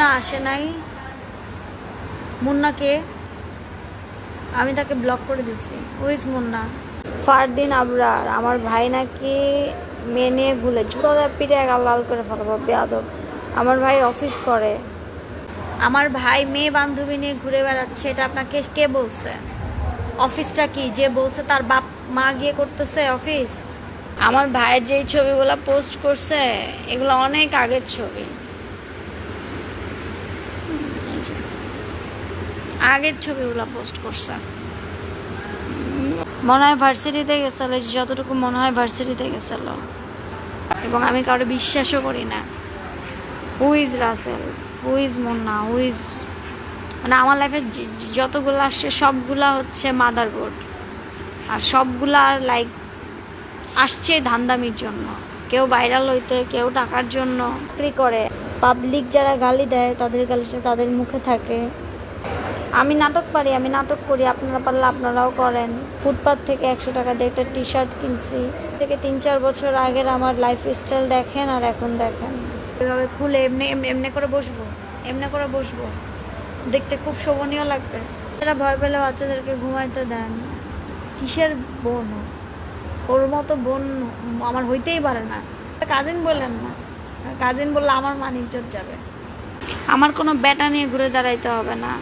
মুন্না আসে নাই। মুন্নাকে আমি তাকে ব্লক করে দিছি। ওইস মুন্না। ফারদিন আবরার, আমার ভাই নাকি মেনে ভুলে জুতা পিঠে লাল করে ফেলাবো বেয়াদব। আমার ভাই অফিস করে। আমার ভাই মেয়ে বান্ধবী নিয়ে ঘুরে বেড়াচ্ছে, এটা আপনাকে কে বলছে? অফিসটা কি যে বলছে তার বাপ মা গিয়ে করতেছে অফিস? আমার ভাইয়ের যেই ছবিগুলো পোস্ট করছে এগুলো অনেক আগের ছবি, আগের ছবিগুলো পোস্ট করছে। মনে হয় ভার্সিটিতে গেছিল, যতটুকু মনে হয় ভার্সিটিতে গেছিল। এবং আমি কারো বিশ্বাসও করি না। Who is Russell, who is Munna, who is, মানে আমার লাইফে যতগুলো আসছে সবগুলা হচ্ছে মাদারবোর্ড। আর সবগুলা লাইক আসছে ধান্দামির জন্য, কেউ ভাইরাল হইতে, কেউ টাকার জন্য চাকরি করে। পাবলিক যারা গালি দেয় তাদের গালিটা তাদের মুখে থাকে। আমি নাটক পারি, আমি নাটক করি, আপনারা পারলে আপনারাও করেন। ফুটপাথ থেকে 100 টাকা দিয়ে একটা টি শার্ট কিনছি। থেকে 3-4 বছর আগের আমার লাইফ স্টাইল দেখেন আর এখন দেখেন। এভাবে খুলে এমনি এমনি এমনি করে বসবো, এমনি করে বসবো, দেখতে খুব শোভনীয় লাগবে। এরা ভয় পেলে বাচ্চাদেরকে ঘুমাইতে দেন। কিসের বোন? ওর মতো বোন আমার হইতেই পারে না। কাজিন বললেন না, কাজিন বললে আমার মান ইজ্জত যাবে। আমার কোনো ব্যাটা নিয়ে ঘুরে দাঁড়াইতে হবে না।